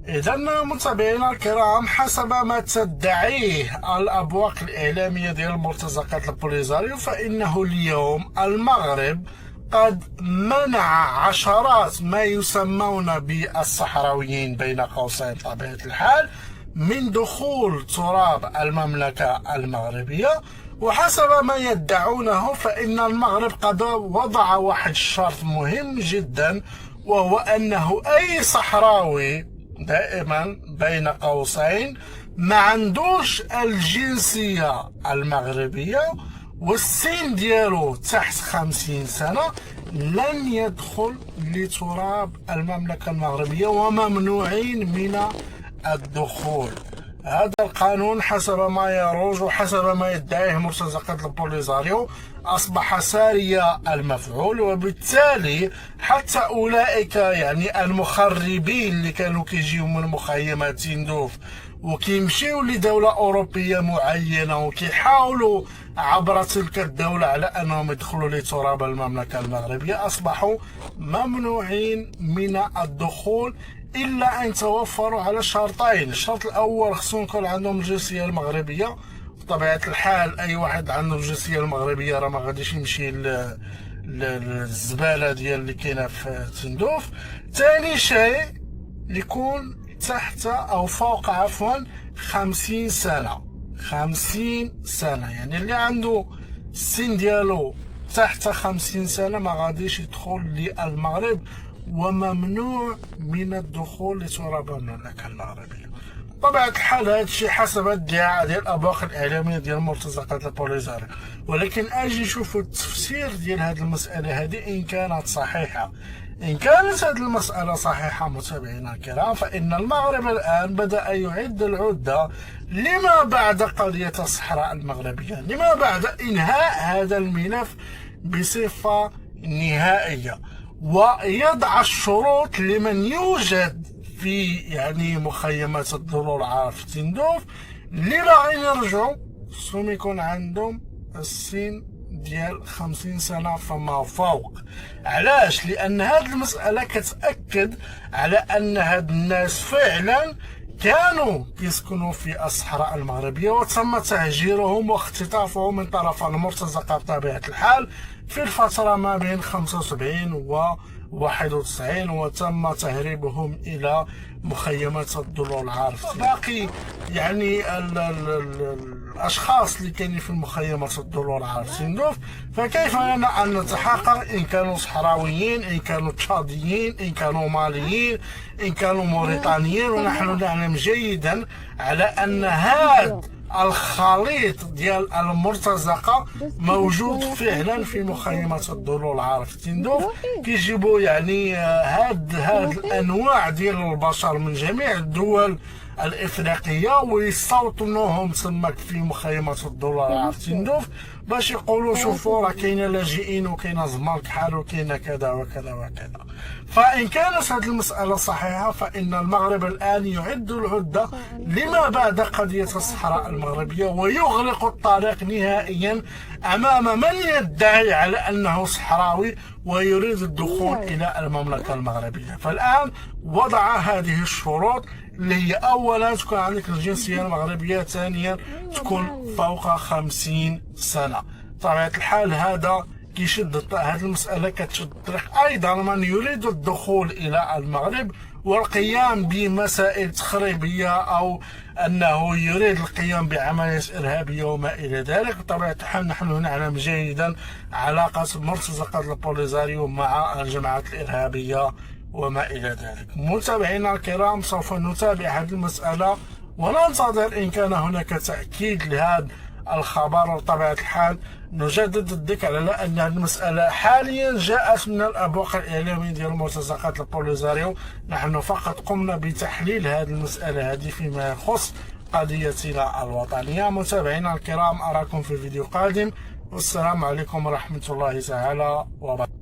إذا متابعينا الكرام، حسب ما تدعيه الأبواق الإعلامية ديال مرتزقات البوليزاريو، فإنه اليوم المغرب قد منع عشرات ما يسمون بالصحراويين بين قوسين طبيعة الحال من دخول تراب المملكة المغربية. وحسب ما يدعونه فإن المغرب قد وضع واحد الشرط مهم جدا، وهو أنه أي صحراوي دائما بين قوسين ما عندوش الجنسية المغربية والسن ديالو تحت 50 سنة لن يدخل لتراب المملكة المغربية وممنوعين من الدخول. هذا القانون حسب ما يروج وحسب ما يدعيه مرتزقات البوليزاريو أصبح ساري المفعول، وبالتالي حتى أولئك يعني المخربين اللي كانوا كيجيو من مخيمات تندوف وكيمشيو لدولة أوروبية معينة وكيحاولوا عبر تلك الدولة على أنهم يدخلوا لتراب المملكة المغربية أصبحوا ممنوعين من الدخول إلا أن توفروا على شرطين. الشرط الأول خصهم يكون عندهم الجنسية المغربية، بطبيعة الحال أي واحد عنده الجنسية المغربية راه ما غاديش يمشي للزبالة ديال اللي كاينة في تندوف. ثاني شيء يكون تحت أو فوق 50 سنة. 50 سنة يعني اللي عنده السن ديالو تحت 50 سنة ما غاديش يدخل للمغرب وممنوع من الدخول لتراب المملكة المغربية. بطبيعة الحال هذا الشيء حسب الادعاء ديال الأبواق الإعلامية ديال مرتزقات البوليزاريو، ولكن أجي نشوفوا التفسير ديال هذه المسألة هذه إن كانت صحيحة. إن كانت هذه المسألة صحيحة متابعينا الكرام، فإن المغرب الآن بدأ يعد العدة لما بعد قضية الصحراء المغربية، لما بعد إنهاء هذا الملف بصفة نهائية، ويضع الشروط لمن يوجد في يعني مخيمات الضلوع العار في تندوف اللي باغيين يرجعوا خصهم يكون عندهم السن ديال 50 سنة فما فوق. علاش؟ لأن هذه المسألة كتأكد على أن هاد الناس فعلا كانوا يسكنوا في الصحراء المغربية وتم تهجيرهم واختطافهم من طرف المرتزقة بطبيعة الحال في الفترة ما بين 75 و 91، وتم تهريبهم إلى مخيمات الضلوع العار. باقي يعني الأشخاص اللي كاينين في المخيمات الضلوع العار تندوف، فكيف لنا أن نتحقق إن كانوا صحراويين، إن كانوا تشاديين، إن كانوا ماليين، إن كانوا موريتانيين، ونحن نعلم جيدا على أن هذا الخليط ديال المرتزقة موجود فعلا في مخيمات الضلوع العار في تندوف. كيجيبوا يعني هاد الانواع ديال البشر من جميع الدول الافريقيه ويستوطنوهم تماك في مخيمات الضلوع العار في تندوف باش يقولوا شوفوا راه كاينه لاجئين وكاينه زمار كحال وكاينه كذا وكذا وكذا. فان كانت هذه المساله صحيحه فان المغرب الان يعد العده لما بعد قضيه الصحراء المغربيه ويغلق الطريق نهائيا امام من يدعي على انه صحراوي ويريد الدخول الى المملكه المغربيه. فالان وضع هذه الشروط اللي هي اولا تكون عندك الجنسيه المغربيه، ثانيا تكون فوق 50 سنه. بطبيعه الحال هذا كيشد هذه المساله كتشد الطريق ايضا من يريد الدخول الى المغرب والقيام بمسائل تخريبيه او انه يريد القيام بعمليات ارهابيه وما الى ذلك. بطبيعه الحال نحن نعلم جيدا علاقه مرتزقات البوليزاريو مع الجماعات الارهابيه وما إلى ذلك. متابعينا الكرام، سوف نتابع هذه المسألة وننتظر إن كان هناك تأكيد لهذا الخبر. وبطبيعة الحال نجدد الذكر على أن هذه المسألة حاليا جاءت من الأبواق الإعلامية ديال مرتزقات البوليزاريو. نحن فقط قمنا بتحليل هذه المسألة هذه فيما يخص قضيتنا الوطنية. متابعينا الكرام، أراكم في فيديو قادم، والسلام عليكم ورحمة الله تعالى وبركاته.